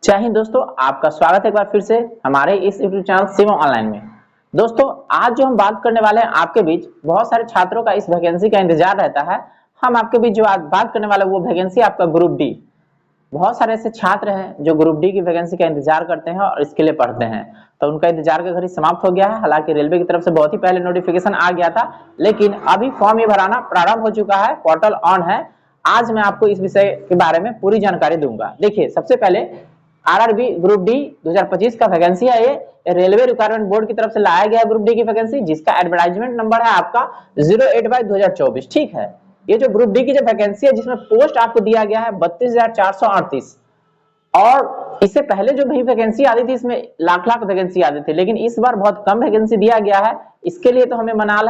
जय हिंद दोस्तों, आपका स्वागत है एक बार फिर से हमारे इस यूट्यूब चैनल शिवम ऑनलाइन में। दोस्तों, आज जो हम बात करने वाले हैं आपके बीच बहुत सारे छात्रों का इस वैकेंसी का इंतजार रहता है। हम आपके बीच जो आज बात करने वाले वो वैकेंसी आपका ग्रुप डी। बहुत सारे ऐसे छात्र हैं जो ग्रुप डी की वैकेंसी का इंतजार करते हैं और इसके लिए पढ़ते हैं, तो उनका इंतजार का घड़ी समाप्त हो गया है। हालांकि रेलवे की तरफ से बहुत ही पहले नोटिफिकेशन आ गया था, लेकिन अभी फॉर्म ये भराना प्रारंभ हो चुका है, पोर्टल ऑन है। आज मैं आपको इस विषय के बारे में पूरी जानकारी दूंगा। देखिए, सबसे पहले आरआरबी ग्रुप डी 2025 का वैकेंसी है। ये रेलवे रिक्वायरमेंट बोर्ड की तरफ से लाया गया है ग्रुप डी की वैकेंसी, जिसका एडवर्टाइजमेंट नंबर है आपका 08/2024। ठीक है, ये जो ग्रुप डी की जो वैकेंसी है जिसमें पोस्ट आपको दिया गया है 32,438। और इससे पहले जो भी वैकेंसी आती थी इसमें लाख लाख वैकेंसी आती थी, लेकिन इस बार बहुत कम वैकेंसी दिया गया है। इसके लिए तो हमें मलाल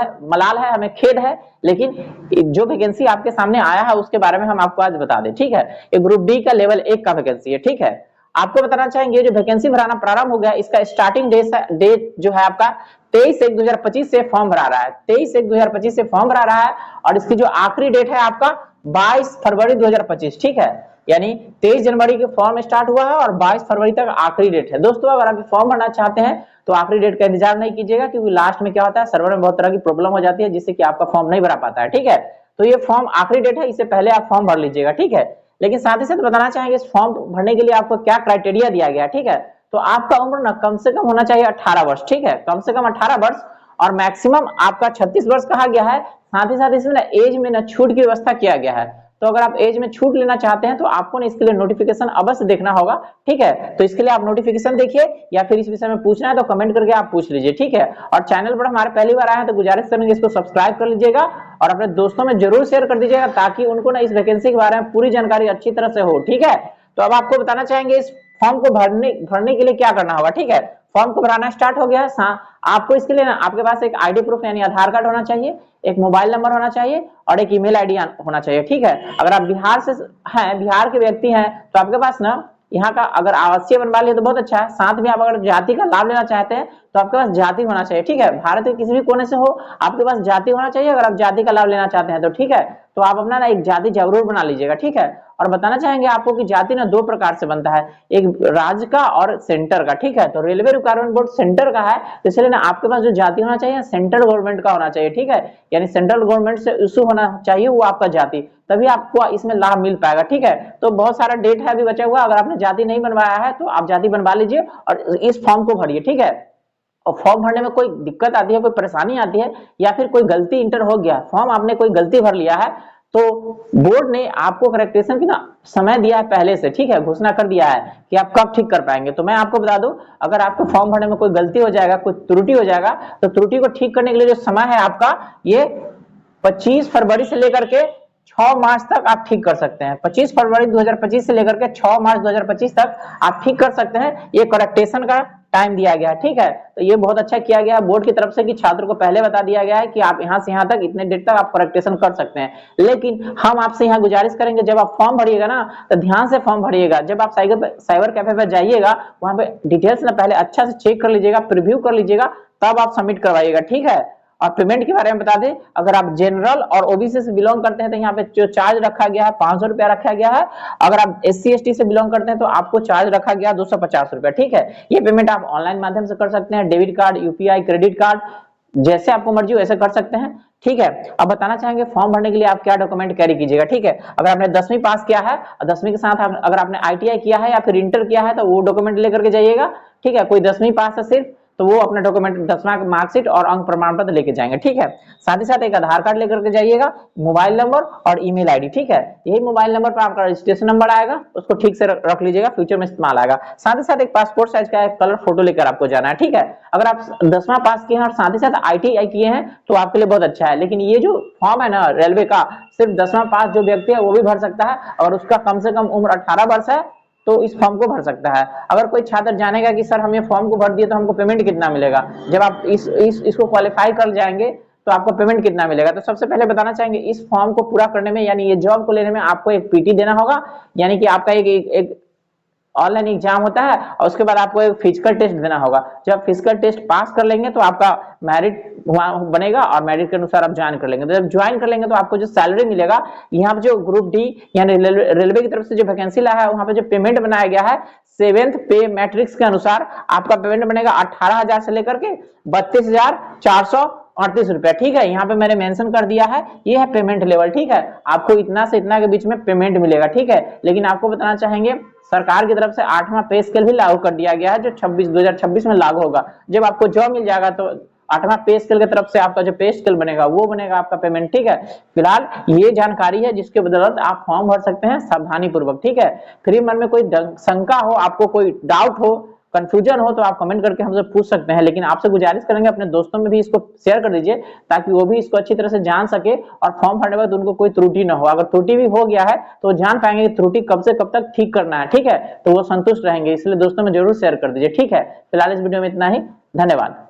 है, हमें खेद है। लेकिन जो वैकेंसी आपके सामने आया है उसके बारे में हम आपको आज बता दें। ठीक है, ये ग्रुप डी का लेवल 1 का वैकेंसी है। ठीक है, आपको बताना चाहेंगे जो वैकेंसी भराना प्रारंभ हो गया, इसका स्टार्टिंग डेट जो है आपका 23/1/2025 से फॉर्म भरा रहा है। 23/1/2025 से फॉर्म भरा रहा है और इसकी जो आखिरी डेट है आपका 22 फरवरी 2025। ठीक है, यानी 23 जनवरी के फॉर्म स्टार्ट हुआ है और 22 फरवरी तक आखिरी डेट है। दोस्तों, अगर आप फॉर्म भरना चाहते हैं तो आखिरी डेट का इंतजार नहीं कीजिएगा, क्योंकि लास्ट में क्या होता है, सर्वर में बहुत तरह की प्रॉब्लम हो जाती है जिससे कि आपका फॉर्म नहीं भरा पाता है। ठीक है, तो ये फॉर्म आखिरी डेट है, इससे पहले आप फॉर्म भर लीजिएगा। ठीक है, लेकिन साथ ही साथ बताना चाहेंगे इस फॉर्म भरने के लिए आपको क्या क्राइटेरिया दिया गया है। ठीक है, तो आपका उम्र ना कम से कम होना चाहिए 18 वर्ष। ठीक है, कम से कम 18 वर्ष और मैक्सिमम आपका 36 वर्ष कहा गया है। साथ ही साथ इसमें ना एज में ना छूट की व्यवस्था किया गया है, तो अगर आप एज में छूट लेना चाहते हैं तो आपको ना इसके लिए नोटिफिकेशन अवश्य देखना होगा। ठीक है, तो इसके लिए आप नोटिफिकेशन देखिए, या फिर इस विषय में पूछना है तो कमेंट करके आप पूछ लीजिए। ठीक है, और चैनल पर हमारे पहली बार आए हैं तो गुजारिश करेंगे इसको सब्सक्राइब कर लीजिएगा और अपने दोस्तों में जरूर शेयर कर दीजिएगा, ताकि उनको ना इस वैकेंसी के बारे में पूरी जानकारी अच्छी तरह से हो। ठीक है, तो अब आपको बताना चाहेंगे इस फॉर्म को भरने के लिए क्या करना होगा। ठीक है, फॉर्म को भराना स्टार्ट हो गया है। आपको इसके लिए ना आपके पास एक आईडी प्रूफ यानी आधार कार्ड होना चाहिए, एक मोबाइल नंबर होना चाहिए और एक ईमेल आईडी होना चाहिए। ठीक है, अगर आप बिहार से हैं, बिहार के व्यक्ति हैं, तो आपके पास ना यहाँ का अगर आवासीय बनवा लिया तो बहुत अच्छा है। साथ में आप अगर जाति का लाभ लेना चाहते हैं तो आपके पास जाति होना चाहिए। ठीक है, भारत के किसी भी कोने से हो आपके पास जाति होना चाहिए अगर आप जाति का लाभ लेना चाहते हैं तो। ठीक है, तो आप अपना ना एक जाति जरूर बना लीजिएगा। ठीक है, और बताना चाहेंगे आपको कि जाति ना दो प्रकार से बनता है, एक राज्य का और सेंटर का। ठीक है, तो रेलवे रिक्वायरमेंट बोर्ड सेंटर का है, तो इसलिए ना आपके पास जो जाति होना चाहिए सेंट्रल गवर्नमेंट का होना चाहिए। ठीक है, यानी सेंट्रल गवर्नमेंट से इशू होना चाहिए वो आपका जाति, तभी आपको इसमें लाभ मिल पाएगा। ठीक है, तो बहुत सारा डेट है अभी बचा हुआ, अगर आपने जाति नहीं बनवाया है तो आप जाति बनवा लीजिए और इस फॉर्म को भरिए। ठीक है, और फॉर्म भरने में कोई दिक्कत आती है, कोई परेशानी आती है या फिर कोई गलती इंटर हो गया, फॉर्म आपने कोई गलती भर लिया है, तो बोर्ड ने आपको करेक्टेशन की ना समय दिया है पहले से। ठीक है, घोषणा कर दिया है कि आप कब ठीक कर पाएंगे। तो मैं आपको बता दूं, अगर आपको फॉर्म भरने में कोई गलती हो जाएगा, कोई त्रुटि हो जाएगा, तो त्रुटि को ठीक करने के लिए जो समय है आपका, ये 25 फरवरी से लेकर के 6 मार्च तक आप ठीक कर सकते हैं। 25 फरवरी 2025 से लेकर के 6 मार्च 2025 तक आप ठीक कर सकते हैं, ये करेक्टेशन का टाइम दिया गया है। ठीक है, तो ये बहुत अच्छा किया गया है बोर्ड की तरफ से कि छात्र को पहले बता दिया गया है कि आप यहां से यहां तक इतने डेट तक आप करेक्टेशन कर सकते हैं। लेकिन हम आपसे यहां गुजारिश करेंगे, जब आप फॉर्म भरिएगा ना तो ध्यान से फॉर्म भरिएगा। जब आप साइबर कैफे पे जाइएगा, वहां पे डिटेल्स ना पहले अच्छा से चेक कर लीजिएगा, प्रीव्यू कर लीजिएगा, तब आप सबमिट करवाइएगा। ठीक है, और पेमेंट के बारे में बता दें, अगर आप जनरल और ओबीसी से बिलोंग करते हैं तो यहाँ पे जो चार्ज रखा गया है 500 रुपया रखा गया है। अगर आप SC ST से बिलोंग करते हैं तो आपको चार्ज रखा गया 250 रुपया। ठीक है, ये पेमेंट आप ऑनलाइन माध्यम से कर सकते हैं, debit card, UPI, credit card, जैसे आपको मर्जी वैसे कर सकते हैं। ठीक है, अब बताना चाहेंगे फॉर्म भरने के लिए आप क्या डॉक्यूमेंट कैरी कीजिएगा। ठीक है, अगर आपने 10वीं पास किया है और 10वीं के साथ अगर आपने ITI किया है या फिर इंटर किया है तो वो डॉक्यूमेंट लेकर के जाइएगा। ठीक है, कोई 10वीं पास है सिर्फ तो वो अपना डॉक्यूमेंट 10वां मार्कशीट और अंक प्रमाण पत्र लेके जाएंगे। ठीक है, साथ ही साथ एक आधार कार्ड लेकर के जाइएगा, मोबाइल नंबर और ईमेल आईडी। ठीक है, यही मोबाइल नंबर पर आपका रजिस्ट्रेशन नंबर आएगा, उसको ठीक से रख लीजिएगा, फ्यूचर में इस्तेमाल आएगा। साथ ही साथ एक पासपोर्ट साइज का एक कलर फोटो लेकर आपको जाना है। ठीक है, अगर आप 10वां पास किए हैं और साथ ही साथ ITI किए हैं तो आपके लिए बहुत अच्छा है। लेकिन ये जो फॉर्म है ना रेलवे का, सिर्फ 10वां पास जो व्यक्ति है वो भी भर सकता है और उसका कम से कम उम्र 18 वर्ष है तो इस फॉर्म को भर सकता है। अगर कोई छात्र जानेगा कि सर हम ये फॉर्म को भर दिए तो हमको पेमेंट कितना मिलेगा, जब आप इसको क्वालिफाई कर जाएंगे तो आपको पेमेंट कितना मिलेगा, तो सबसे पहले बताना चाहेंगे इस फॉर्म को पूरा करने में यानी ये जॉब को लेने में आपको एक PT देना होगा, यानी कि आपका एक ऑनलाइन एग्जाम होता है और उसके बाद आपको एक फिजिकल टेस्ट देना होगा। जब फिजिकल टेस्ट पास कर लेंगे तो आपका मेरिट वहां बनेगा और मेरिट के अनुसार आप ज्वाइन कर लेंगे। तो जब ज्वाइन कर लेंगे तो आपको जो सैलरी मिलेगा, यहाँ पे जो ग्रुप डी यानी रेलवे की तरफ से जो वैकेंसी लाया है वहां पे जो पेमेंट बनाया गया है 7th पे मैट्रिक्स के अनुसार आपका पेमेंट बनेगा 18,000 से लेकर के 32,438 रुपया। ठीक है, यहाँ पे मैंने मेंशन कर दिया है, ये है पेमेंट लेवल। ठीक है, आपको इतना से इतना के बीच में पेमेंट मिलेगा। ठीक है, लेकिन आपको बताना चाहेंगे सरकार की तरफ से 8वां पे स्केल भी लागू कर दिया गया है, जो 2026 में लागू होगा। जब आपको जॉब मिल जाएगा तो 8वां पे स्केल की तरफ से आपका जो पे स्केल बनेगा वो बनेगा आपका पेमेंट। ठीक है, फिलहाल ये जानकारी है जिसके बदौलत आप फॉर्म भर सकते हैं सावधानी पूर्वक। ठीक है, फिर मन में कोई शंका हो, आपको कोई डाउट हो, कंफ्यूजन हो तो आप कमेंट करके हमसे पूछ सकते हैं। लेकिन आपसे गुजारिश करेंगे अपने दोस्तों में भी इसको शेयर कर दीजिए ताकि वो भी इसको अच्छी तरह से जान सके और फॉर्म भरने के बाद उनको कोई त्रुटि ना हो। अगर त्रुटि भी हो गया है तो जान पाएंगे कि त्रुटि कब से कब तक ठीक करना है। ठीक है, तो वो संतुष्ट रहेंगे। इसलिए दोस्तों में जरूर शेयर कर दीजिए। ठीक है, फिलहाल इस वीडियो में इतना ही, धन्यवाद।